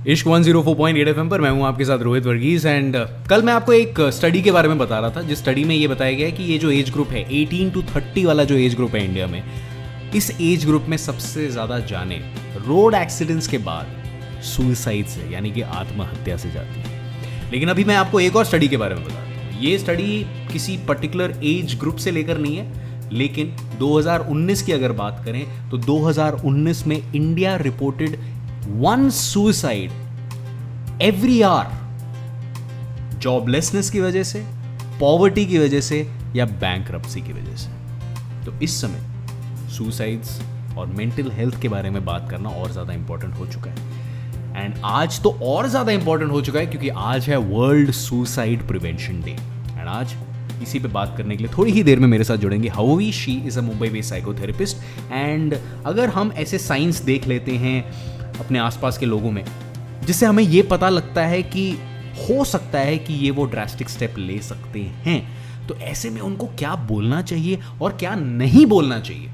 इश्क 104.8 FM पर मैं हूं आपके साथ रोहित वर्गीस एंड कल मैं आपको एक स्टडी के बारे में बता रहा था जिस स्टडी में ये बताया गया है कि ये जो एज ग्रुप है 18 to 30 वाला जो एज ग्रुप है इंडिया में, इस एज ग्रुप में सबसे ज़्यादा जाने रोड एक्सीडेंट्स के बाद सुसाइड से यानी कि आत्महत्या से जाती है। लेकिन अभी मैं आपको एक और स्टडी के बारे में बता रहा हूँ। ये स्टडी किसी पर्टिकुलर एज ग्रुप से लेकर नहीं है, लेकिन 2019 की अगर बात करें तो 2019 में India reported 1 suicide every hour, joblessness की वजह से, पॉवर्टी की वजह से या बैंकरप्सी की वजह से। तो इस समय सुसाइड्स और मेंटल हेल्थ के बारे में बात करना और ज़्यादा इंपॉर्टेंट हो चुका है। एंड आज तो और ज़्यादा इंपॉर्टेंट हो चुका है क्योंकि आज है world suicide prevention day. And आज इसी पे बात करने के लिए थोड़ी ही देर में मेरे साथ जुड़ेंगे Havovi. She is a Mumbai based psychotherapist. And अगर हम ऐसे साइंस देख लेते हैं अपने आसपास के लोगों में, जिससे हमें ये पता लगता है कि हो सकता है कि ये वो ड्रास्टिक स्टेप ले सकते हैं, तो ऐसे में उनको क्या बोलना चाहिए और क्या नहीं बोलना चाहिए,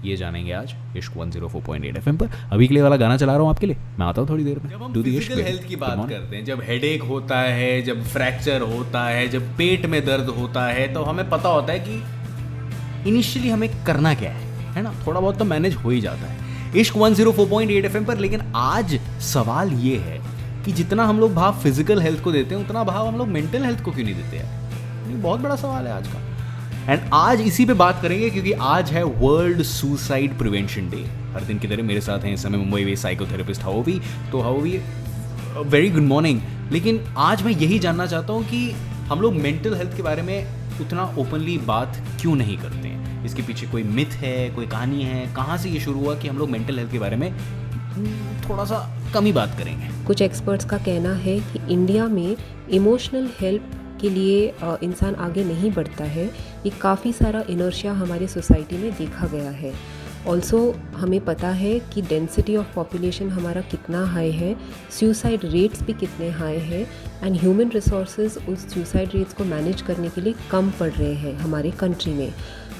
ये जानेंगे आज इश्क 104.8 FM पर। अभी के लिए वाला गाना चला रहा हूँ आपके लिए, मैं आता हूँ थोड़ी देर में। जब हम फिजिकल हेल्थ की बात करते हैं, जब हेडेक होता है, जब फ्रैक्चर होता है, जब पेट में दर्द होता है, तो हमें पता होता है कि इनिशियली हमें करना क्या है ना। थोड़ा बहुत तो मैनेज हो ही जाता है इश्क 104.8 FM पर। लेकिन आज सवाल ये है कि जितना हम लोग भाव फिजिकल हेल्थ को देते हैं, उतना भाव हम लोग मेंटल हेल्थ को क्यों नहीं देते यार। ये बहुत बड़ा सवाल है आज का। एंड आज इसी पे बात करेंगे क्योंकि आज है वर्ल्ड सुसाइड प्रिवेंशन डे। हर दिन की तरह मेरे साथ हैं इस समय मुंबई बेस्ड साइकोथेरेपिस्ट हाओवी। तो हाओवी, वेरी गुड मॉर्निंग। लेकिन आज मैं यही जानना चाहता हूँ कि हम लोग मेंटल हेल्थ के बारे में उतना ओपनली बात क्यों नहीं करते हैं। इसके पीछे कोई मिथ है, कोई कहानी है, कहाँ से ये शुरू हुआ कि हम लोग मेंटल हेल्थ के बारे में थोड़ा सा कम ही बात करेंगे। कुछ एक्सपर्ट्स का कहना है कि इंडिया में इमोशनल हेल्प के लिए इंसान आगे नहीं बढ़ता है। ये काफ़ी सारा इनर्शिया हमारी सोसाइटी में देखा गया है। ऑल्सो हमें पता है कि डेंसिटी ऑफ पॉपुलेशन हमारा कितना हाई है, सुसाइड रेट्स भी कितने हाई है, एंड ह्यूमन रिसोर्सेज उस सुसाइड रेट्स को मैनेज करने के लिए कम पड़ रहे हैं हमारे कंट्री में।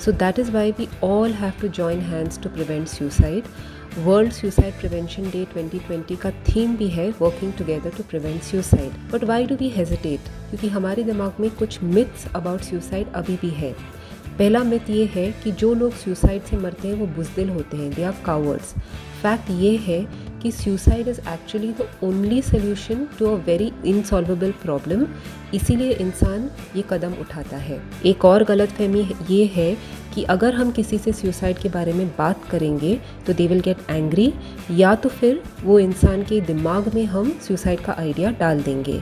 So that is why we all have to join hands to prevent suicide. World suicide prevention day 2020 का थीम भी है working together to prevent suicide. But why do we hesitate? क्योंकि हमारे दिमाग में कुछ मिथ्स अबाउट सुसाइड अभी भी है। पहला मिथ ये है कि जो लोग सुसाइड से मरते हैं वो बुज़दिल होते हैं, दे आर कावर्ड्स। फैक्ट ये है कि suicide is actually the only solution to a very insolvable problem, इसीलिए इंसान ये कदम उठाता है। एक और गलतफहमी ये है कि अगर हम किसी से सुसाइड के बारे में बात करेंगे तो दे विल गेट एंग्री, या तो फिर वो इंसान के दिमाग में हम सुसाइड का आइडिया डाल देंगे।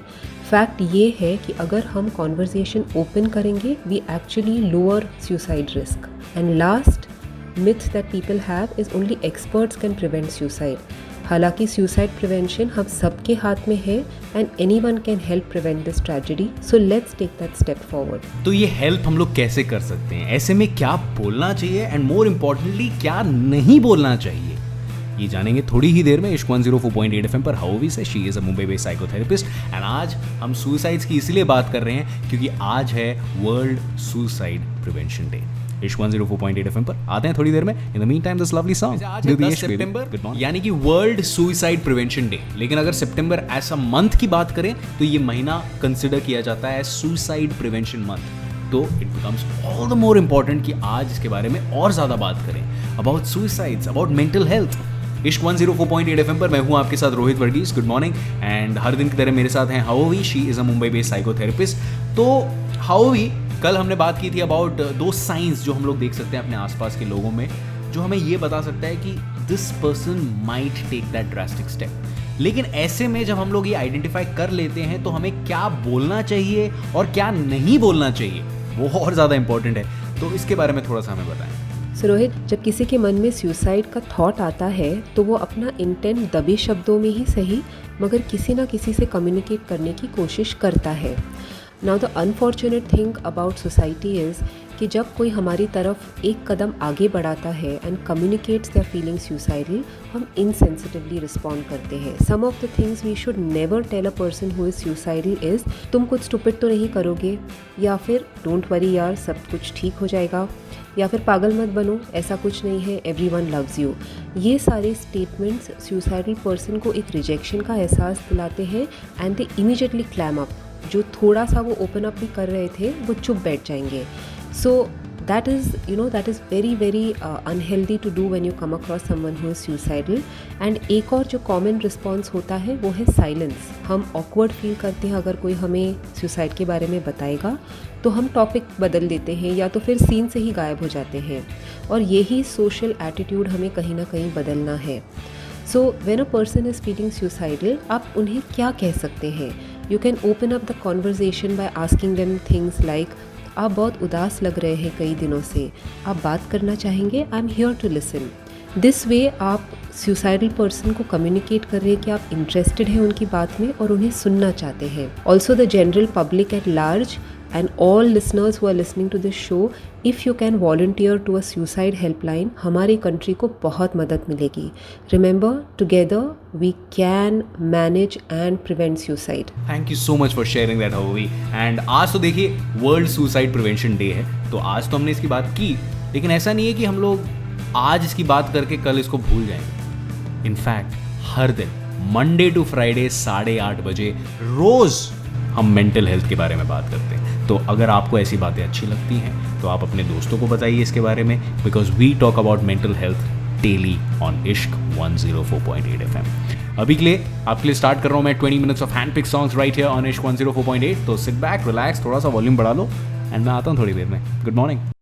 फैक्ट ये है कि अगर हम कॉन्वर्सेशन ओपन करेंगे we actually lower suicide risk. And last myth that people have is only experts can prevent suicide. हालांकि सुसाइड प्रिवेंशन हम सबके हाथ में है and anyone can help prevent this tragedy. So let's take that step forward. तो ये help हम लोग कैसे कर सकते हैं, ऐसे में क्या बोलना चाहिए एंड मोर इम्पोर्टेंटली क्या नहीं बोलना चाहिए, ये जानेंगे थोड़ी ही देर में इश्क 104.8 FM पर हाओवी से। She is a Mumbai based psychotherapist. And आज हम सुसाइड्स की इसलिए बात कर रहे हैं क्योंकि आज है वर्ल्ड सुसाइड प्रिवेंशन डे। इश्क 104.8 FM पर आते हैं थोड़ी देर में। In the mean time this lovely song. आज है 10 सितंबर यानी कि वर्ल्ड सुसाइड प्रिवेंशन डे। लेकिन अगर सितंबर एज अ मंथ की बात करें तो ये महीना कंसिडर किया जाता है सुसाइड प्रिवेंशन मंथ। तो it becomes all the more important कि आज इसके बारे में और ज़्यादा बात करें about suicides, about mental health. Ishq 104.8 FM पर मैं हूँ आपके साथ Rohit Varghese. Good morning. And हर दिन की तरह मेरे साथ हैं Havovi. She is a Mumbai based psychotherapist. तो हाओवी, कल हमने बात की थी अबाउट दो साइंस जो हम लोग देख सकते हैं अपने आसपास के लोगों में, जो हमें ये बता सकता है कि this person might take that drastic step. लेकिन ऐसे में जब हम लोग ये आइडेंटिफाई कर लेते हैं तो हमें क्या बोलना चाहिए और क्या नहीं बोलना चाहिए, वो और ज़्यादा इंपॉर्टेंट है। तो इसके बारे में थोड़ा सा हमें बताएं। रोहित, जब किसी के मन में सुसाइड का थॉट आता है तो वो अपना इंटेंट दबे शब्दों में ही सही मगर किसी ना किसी से कम्युनिकेट करने की कोशिश करता है। Now the unfortunate thing about society is कि जब कोई हमारी तरफ एक कदम आगे बढ़ाता है and communicates their feeling suicidal, हम इनसेंसिटिवली रिस्पॉन्ड करते हैं. Some of the things we should never tell a person who is suicidal is, तुम कुछ स्टूपिड तो नहीं करोगे, या फिर डोंट वरी यार सब कुछ ठीक हो जाएगा, या फिर पागल मत बनो, ऐसा कुछ नहीं है, एवरीवन लव्स यू. ये सारे स्टेटमेंट्स सुसाइडल पर्सन को एक रिजेक्शन का एहसास दिलाते हैं and they immediately clam up. जो थोड़ा सा वो ओपन अप भी कर रहे थे वो चुप बैठ जाएंगे. सो that is very unhealthy to do when you come across someone who is suicidal. and एक और जो common response होता है वो है silence. हम awkward feel करते हैं अगर कोई हमें suicide के बारे में बताएगा तो हम topic बदल देते हैं या तो फिर scene से ही गायब हो जाते हैं, और यही social attitude हमें कहीं ना कहीं बदलना है. So when a person is feeling suicidal, आप उन्हें क्या कह सकते हैं? You can open up the conversation by asking them things like, आप बहुत उदास लग रहे हैं कई दिनों से, आप बात करना चाहेंगे? I am here to listen. This way आप सुसाइडल पर्सन को कम्युनिकेट कर रहे हैं कि आप इंटरेस्टेड हैं उनकी बात में और उन्हें सुनना चाहते हैं. Also the general public at large and all listeners who are listening to this show, if you can volunteer to a suicide helpline, हमारी कंट्री को बहुत मदद मिलेगी. Remember, together we can manage and prevent suicide. Thank you so much for sharing that हवी. And आज तो देखिए world suicide prevention day है, तो आज तो हमने इसकी बात की, लेकिन ऐसा नहीं है कि हम लोग आज इसकी बात करके कल इसको भूल जाएंगे. इनफैक्ट हर दिन मंडे टू फ्राइडे 8:30 बजे रोज हम मेंटल हेल्थ के बारे में बात करते हैं. तो अगर आपको ऐसी बातें अच्छी लगती हैं तो आप अपने दोस्तों को बताइए इसके बारे में, because we talk about mental health daily on Ishq 104.8 FM. अभी के लिए आपके लिए स्टार्ट कर रहा हूँ मैं 20 minutes of hand pick songs right here on Ishq 104.8. तो सिट बैक, रिलैक्स, थोड़ा सा वॉल्यूम बढ़ा लो एंड मैं आता हूँ थोड़ी देर में. Good morning.